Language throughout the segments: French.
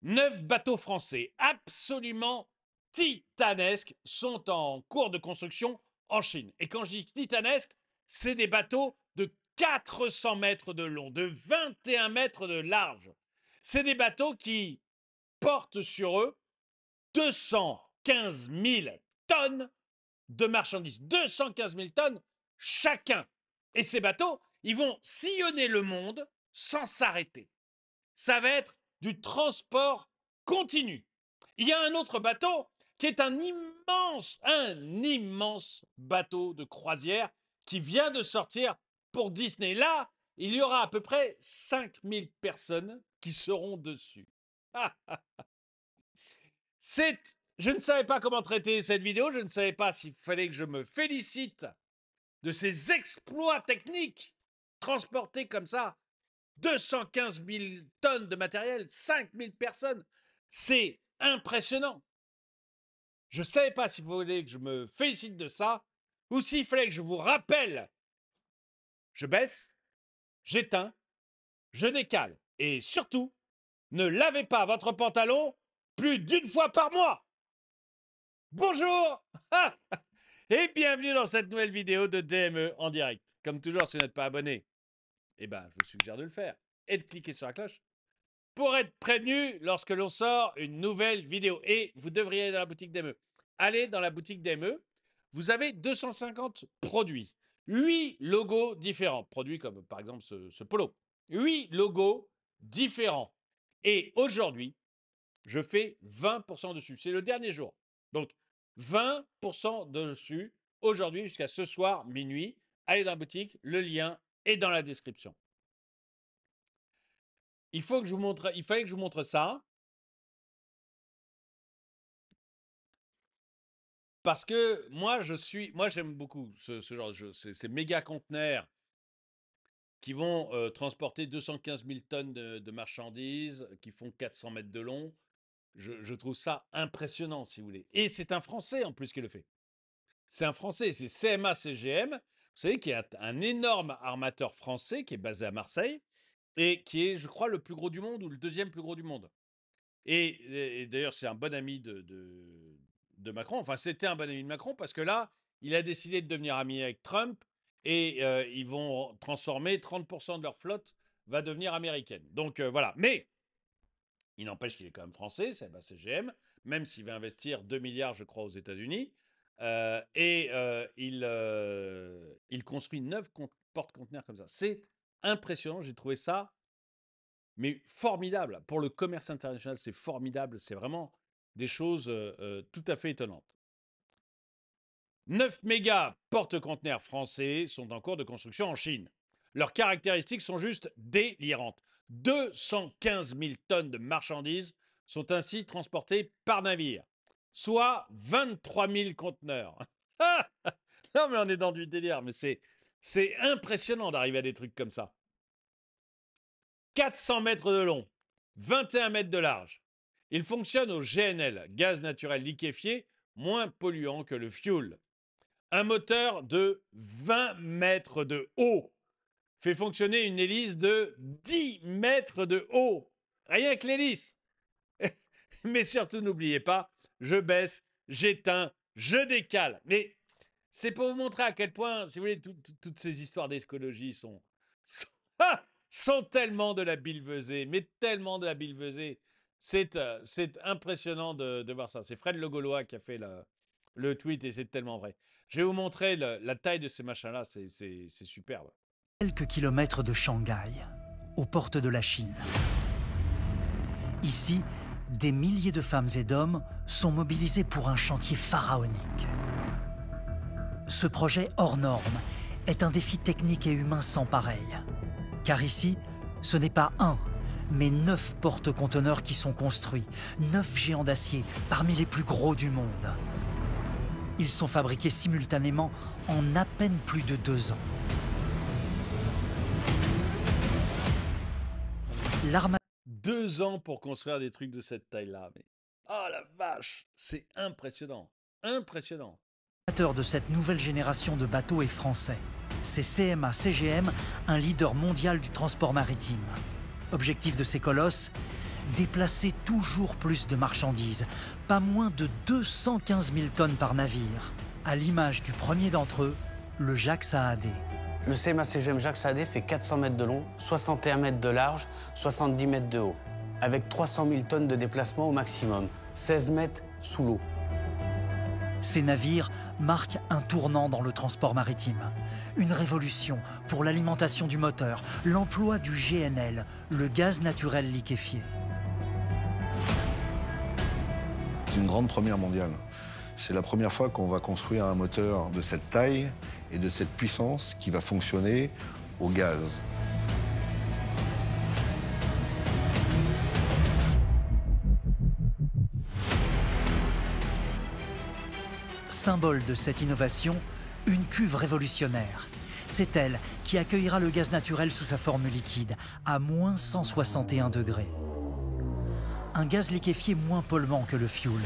9 bateaux français absolument titanesques sont en cours de construction en Chine. Et quand je dis titanesques, c'est des bateaux de 400 mètres de long, de 21 mètres de large. C'est des bateaux qui portent sur eux 215 000 tonnes de marchandises. 215 000 tonnes chacun. Et ces bateaux, ils vont sillonner le monde sans s'arrêter. Ça va être du transport continu. Il y a un autre bateau qui est un immense bateau de croisière qui vient de sortir pour Disney. Là, il y aura à peu près 5000 personnes qui seront dessus. Je ne savais pas comment traiter cette vidéo, je ne savais pas s'il fallait que je me félicite de ces exploits techniques transportés comme ça. 215 000 tonnes de matériel, 5000 personnes, c'est impressionnant. Je ne savais pas s'il fallait que je me félicite de ça ou s'il fallait que je vous rappelle. Je baisse, j'éteins, je décale. Et surtout, ne lavez pas votre pantalon plus d'une fois par mois. Bonjour et bienvenue dans cette nouvelle vidéo de DME en direct. Comme toujours, si vous n'êtes pas abonné, je vous suggère de le faire et de cliquer sur la cloche pour être prévenu lorsque l'on sort une nouvelle vidéo. Et vous devriez aller dans la boutique DME. Allez dans la boutique DME, vous avez 250 produits, 8 logos différents. Produits comme par exemple ce polo. 8 logos différents. Et aujourd'hui, je fais 20% dessus. C'est le dernier jour. Donc, 20% dessus aujourd'hui jusqu'à ce soir, minuit. Allez dans la boutique, le lien est dans la description. Il fallait que je vous montre ça. Parce que moi, j'aime beaucoup ce genre de jeu. Ces méga conteneurs qui vont transporter 215 000 tonnes de marchandises, qui font 400 mètres de long. Je trouve ça impressionnant, si vous voulez. Et c'est un Français, en plus, qui le fait. C'est un Français, c'est CMA CGM. Vous savez qu'il y a un énorme armateur français qui est basé à Marseille et qui est, je crois, le plus gros du monde ou le deuxième plus gros du monde. Et d'ailleurs, c'est un bon ami de Macron. Enfin, c'était un bon ami de Macron parce que là, il a décidé de devenir ami avec Trump et ils vont transformer 30% de leur flotte va devenir américaine. Donc voilà. Mais il n'empêche qu'il est quand même français, c'est CGM, même s'il va investir 2 milliards, je crois, aux États-Unis. Il construit 9 porte-conteneurs comme ça. C'est impressionnant, j'ai trouvé ça, mais formidable. Pour le commerce international, c'est formidable. C'est vraiment des choses tout à fait étonnantes. 9 méga porte-conteneurs français sont en cours de construction en Chine. Leurs caractéristiques sont juste délirantes. 215 000 tonnes de marchandises sont ainsi transportées par navire, soit 23 000 conteneurs. Non, mais on est dans du délire, mais c'est impressionnant d'arriver à des trucs comme ça. 400 mètres de long, 21 mètres de large. Il fonctionne au GNL, gaz naturel liquéfié, moins polluant que le fioul. Un moteur de 20 mètres de haut fait fonctionner une hélice de 10 mètres de haut. Rien que l'hélice. Mais surtout, n'oubliez pas, je baisse, j'éteins, je décale. Mais c'est pour vous montrer à quel point, si vous voulez, toutes ces histoires d'écologie sont tellement de la billevesée, mais tellement de la billevesée. C'est impressionnant de voir ça. C'est Fred Le Gaulois qui a fait le tweet et c'est tellement vrai. Je vais vous montrer la taille de ces machins-là, c'est superbe. Quelques kilomètres de Shanghai, aux portes de la Chine. Ici, des milliers de femmes et d'hommes sont mobilisés pour un chantier pharaonique. Ce projet hors norme est un défi technique et humain sans pareil. Car ici, ce n'est pas un, mais 9 porte-conteneurs qui sont construits, 9 géants d'acier parmi les plus gros du monde. Ils sont fabriqués simultanément en à peine plus de 2 ans. L'armateur 2 ans pour construire des trucs de cette taille-là. Mais oh la vache, c'est impressionnant, impressionnant. de cette nouvelle génération de bateaux est français. C'est CMA CGM, un leader mondial du transport maritime. Objectif de ces colosses, déplacer toujours plus de marchandises, pas moins de 215 000 tonnes par navire, à l'image du premier d'entre eux, le Jacques Saadé. Le CMA-CGM Jacques Saadé fait 400 mètres de long, 61 mètres de large, 70 mètres de haut, avec 300 000 tonnes de déplacement au maximum, 16 mètres sous l'eau. Ces navires marquent un tournant dans le transport maritime. Une révolution pour l'alimentation du moteur, l'emploi du GNL, le gaz naturel liquéfié. C'est une grande première mondiale. C'est la première fois qu'on va construire un moteur de cette taille et de cette puissance qui va fonctionner au gaz. Symbole de cette innovation, une cuve révolutionnaire. C'est elle qui accueillera le gaz naturel sous sa forme liquide, à moins 161 degrés. Un gaz liquéfié moins polluant que le fioul.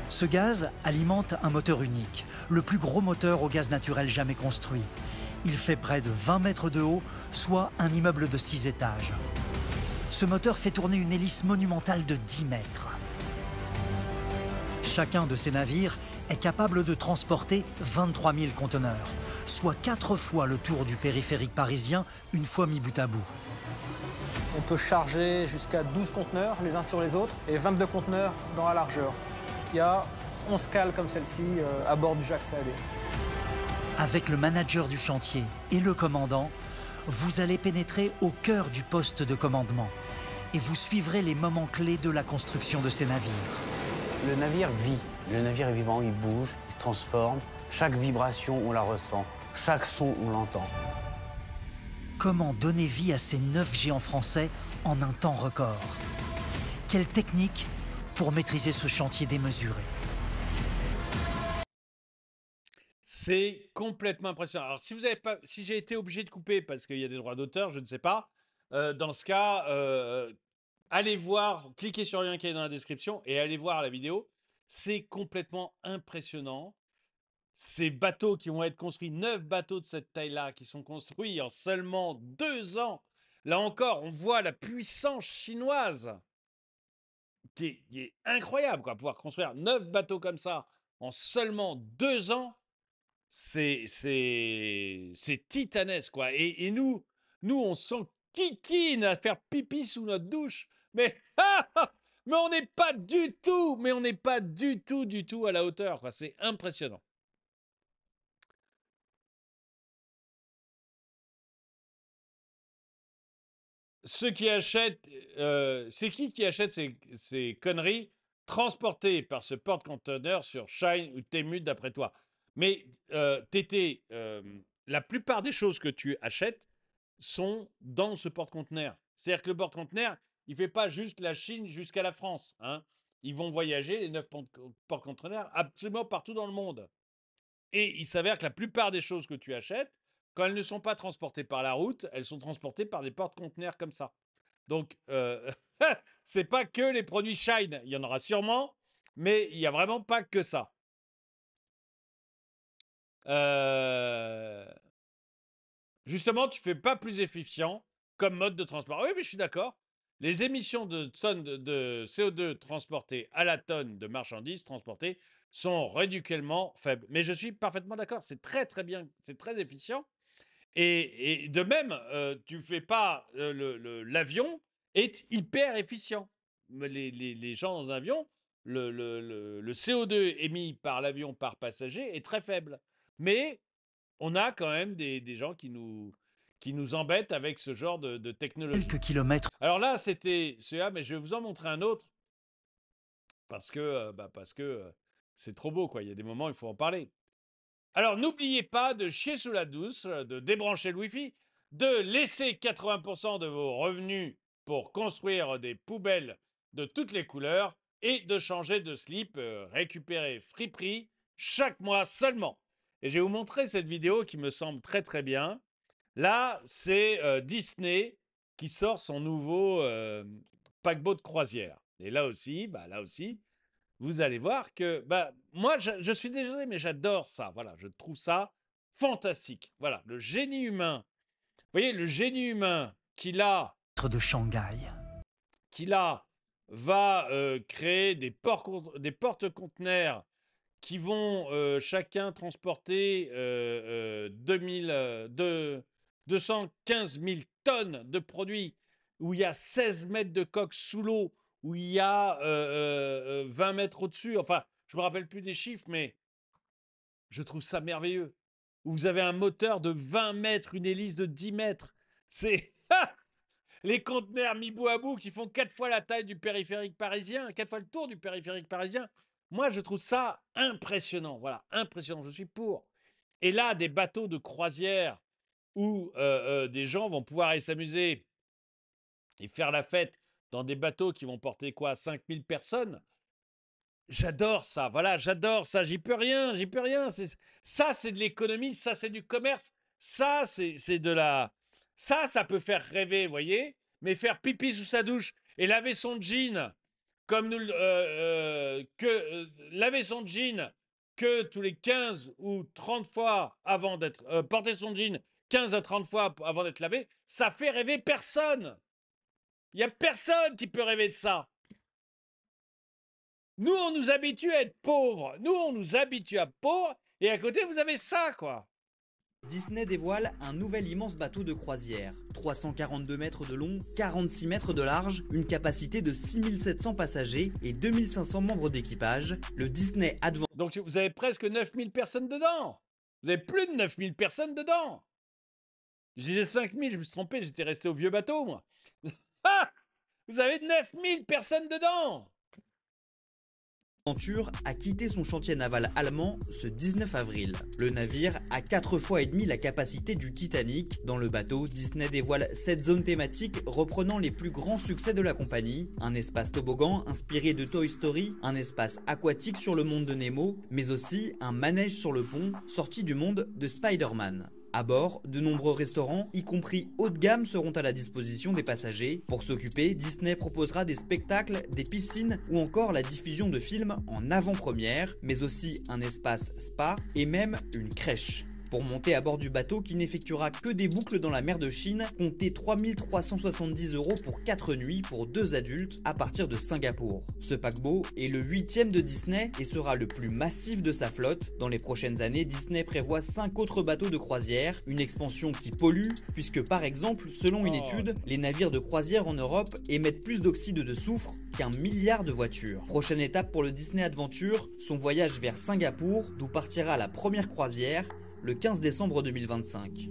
Ce gaz alimente un moteur unique, le plus gros moteur au gaz naturel jamais construit. Il fait près de 20 mètres de haut, soit un immeuble de 6 étages. Ce moteur fait tourner une hélice monumentale de 10 mètres. Chacun de ces navires est capable de transporter 23 000 conteneurs, soit 4 fois le tour du périphérique parisien une fois mis bout à bout. On peut charger jusqu'à 12 conteneurs les uns sur les autres et 22 conteneurs dans la largeur. Il y a 11 cales comme celle-ci à bord du Jacques Saadé. Avec le manager du chantier et le commandant, vous allez pénétrer au cœur du poste de commandement et vous suivrez les moments clés de la construction de ces navires. Le navire vit, le navire est vivant, il bouge, il se transforme. Chaque vibration, on la ressent. Chaque son, on l'entend. Comment donner vie à ces 9 géants français en un temps record? Quelle technique pour maîtriser ce chantier démesuré? C'est complètement impressionnant. Alors, si vous avez pas, si j'ai été obligé de couper parce qu'il y a des droits d'auteur, je ne sais pas. Dans ce cas, allez voir, cliquez sur le lien qui est dans la description et allez voir la vidéo. C'est complètement impressionnant. Ces bateaux qui vont être construits, 9 bateaux de cette taille-là, qui sont construits en seulement 2 ans. Là encore, on voit la puissance chinoise qui est incroyable, quoi. Pouvoir construire 9 bateaux comme ça en seulement 2 ans, c'est titanesque, quoi. Et nous, on s'enquiquine à faire pipi sous notre douche. Mais, mais on n'est pas du tout, du tout à la hauteur, quoi. C'est impressionnant. Ceux qui achètent, c'est qui achète ces conneries transportées par ce porte-conteneur sur Shine ou Temu d'après toi? Mais Tété, la plupart des choses que tu achètes sont dans ce porte-conteneur. C'est-à-dire que le porte-conteneur, il ne fait pas juste la Chine jusqu'à la France, hein. Ils vont voyager, les 9 porte-conteneurs, absolument partout dans le monde. Et il s'avère que la plupart des choses que tu achètes, quand elles ne sont pas transportées par la route, elles sont transportées par des porte-conteneurs comme ça. Donc, c'est pas que les produits Shine. Il y en aura sûrement, mais il n'y a vraiment pas que ça. Justement, tu fais pas plus efficient comme mode de transport. Oui, mais je suis d'accord. Les émissions de tonnes de CO2 transportées à la tonne de marchandises transportées sont ridiculement faibles. Mais je suis parfaitement d'accord. C'est très, très bien. C'est très efficient. Et de même, tu fais pas l'avion est hyper efficient. Les gens dans un avion, le CO2 émis par l'avion par passager est très faible. Mais on a quand même des gens qui nous embêtent avec ce genre de technologie. Quelques kilomètres. Alors là, c'était celui-là, mais je vais vous en montrer un autre parce que c'est trop beau, quoi. Il y a des moments, il faut en parler. Alors, n'oubliez pas de chier sous la douce, de débrancher le Wi-Fi, de laisser 80% de vos revenus pour construire des poubelles de toutes les couleurs et de changer de slip, récupérer friperie chaque mois seulement. Et je vais vous montrer cette vidéo qui me semble très très bien. Là, c'est Disney qui sort son nouveau paquebot de croisière. Et là aussi, vous allez voir que, moi, je suis désolé, mais j'adore ça. Voilà, je trouve ça fantastique. Voilà, le génie humain. Vous voyez, le génie humain qu'il a. De Shanghai. qui là va créer des porte-conteneurs qui vont chacun transporter 215 000 tonnes de produits, où il y a 16 mètres de coque sous l'eau, où il y a 20 mètres au-dessus. Enfin, je me rappelle plus des chiffres, mais je trouve ça merveilleux. Où vous avez un moteur de 20 mètres, une hélice de 10 mètres. C'est les conteneurs mis bout à bout qui font 4 fois la taille du périphérique parisien, 4 fois le tour du périphérique parisien. Moi, je trouve ça impressionnant. Voilà, impressionnant. Je suis pour. Et là, des bateaux de croisière où des gens vont pouvoir aller s'amuser et faire la fête dans des bateaux qui vont porter quoi, 5000 personnes. J'adore ça, voilà, j'adore ça, j'y peux rien, j'y peux rien. Ça, c'est de l'économie, ça, c'est du commerce, ça, c'est de la... Ça peut faire rêver, vous voyez. Mais faire pipi sous sa douche et laver son jean, comme nous, laver son jean que tous les 15 ou 30 fois avant d'être... porter son jean 15 à 30 fois avant d'être lavé, ça fait rêver personne. Il n'y a personne qui peut rêver de ça. Nous, on nous habitue à être pauvres. Nous, on nous habitue à être pauvres. Et à côté, vous avez ça, quoi. Disney dévoile un nouvel immense bateau de croisière. 342 mètres de long, 46 mètres de large, une capacité de 6700 passagers et 2500 membres d'équipage. Le Disney Adventure. Donc, vous avez presque 9000 personnes dedans. Vous avez plus de 9000 personnes dedans. J'ai disais 5000, je me suis trompé, j'étais resté au vieux bateau, moi. Ah, vous avez 9000 personnes dedans. Adventure a quitté son chantier naval allemand ce 19 avril. Le navire a 4 fois et demi la capacité du Titanic. Dans le bateau, Disney dévoile 7 zones thématiques reprenant les plus grands succès de la compagnie. Un espace toboggan inspiré de Toy Story, un espace aquatique sur le monde de Nemo, mais aussi un manège sur le pont sorti du monde de Spider-Man. À bord, de nombreux restaurants, y compris haut de gamme, seront à la disposition des passagers. Pour s'occuper, Disney proposera des spectacles, des piscines ou encore la diffusion de films en avant-première, mais aussi un espace spa et même une crèche. Pour monter à bord du bateau qui n'effectuera que des boucles dans la mer de Chine, comptez 3 370 € pour 4 nuits pour 2 adultes à partir de Singapour. Ce paquebot est le 8e de Disney et sera le plus massif de sa flotte. Dans les prochaines années, Disney prévoit 5 autres bateaux de croisière, une expansion qui pollue puisque par exemple, selon une étude, les navires de croisière en Europe émettent plus d'oxyde de soufre qu'1 milliard de voitures. Prochaine étape pour le Disney Adventure, son voyage vers Singapour, d'où partira la première croisière, le 15 décembre 2025.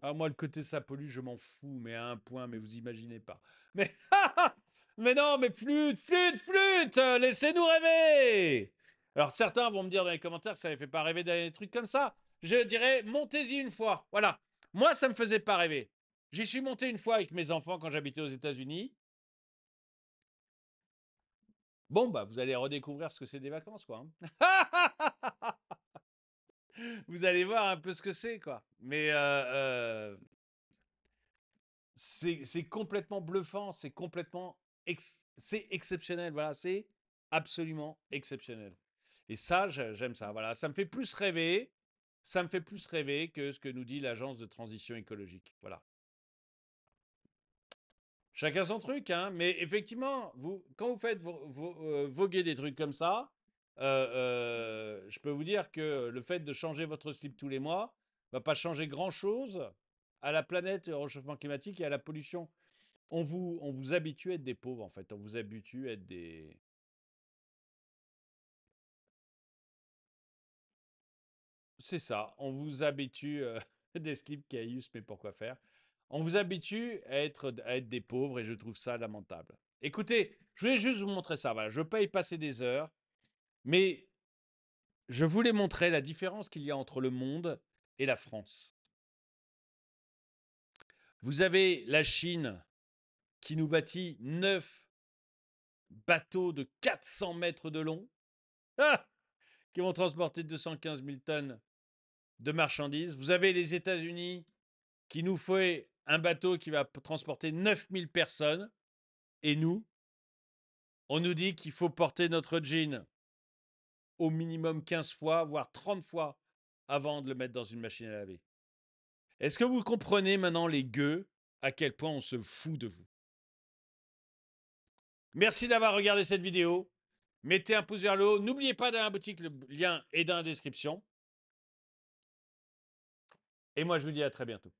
Ah, moi, le côté ça pollue, je m'en fous, mais à un point, mais vous imaginez pas. Mais, mais non, mais flûte, laissez-nous rêver. Alors, certains vont me dire dans les commentaires que ça ne les fait pas rêver des trucs comme ça. Je dirais, montez-y une fois. Voilà. Moi, ça ne me faisait pas rêver. J'y suis monté une fois avec mes enfants quand j'habitais aux États-Unis. Bon, bah, vous allez redécouvrir ce que c'est des vacances, quoi. Vous allez voir un peu ce que c'est, quoi. Mais c'est complètement bluffant, c'est complètement... c'est exceptionnel, voilà, c'est absolument exceptionnel. Et ça, j'aime ça, voilà. Ça me fait plus rêver, que ce que nous dit l'Agence de transition écologique, voilà. Chacun son truc, hein. Mais effectivement, quand vous faites voguer des trucs comme ça, je peux vous dire que le fait de changer votre slip tous les mois va pas changer grand-chose à la planète, au réchauffement climatique et à la pollution. On vous habitue à être des pauvres, en fait. On vous habitue à être des... C'est ça, on vous habitue... des slips caïus, mais pourquoi faire? On vous habitue à être des pauvres et je trouve ça lamentable. Écoutez, je voulais juste vous montrer ça. Voilà. Je ne veux pas y passer des heures, mais je voulais montrer la différence qu'il y a entre le monde et la France. Vous avez la Chine qui nous bâtit 9 bateaux de 400 mètres de long qui vont transporter 215 000 tonnes de marchandises. Vous avez les États-Unis qui nous fait un bateau qui va transporter 9000 personnes. Et nous, on nous dit qu'il faut porter notre jean au minimum 15 fois, voire 30 fois avant de le mettre dans une machine à laver. Est-ce que vous comprenez maintenant, les gueux, à quel point on se fout de vous? Merci d'avoir regardé cette vidéo. Mettez un pouce vers le haut. N'oubliez pas d'aller à la boutique, le lien est dans la description. Et moi, je vous dis à très bientôt.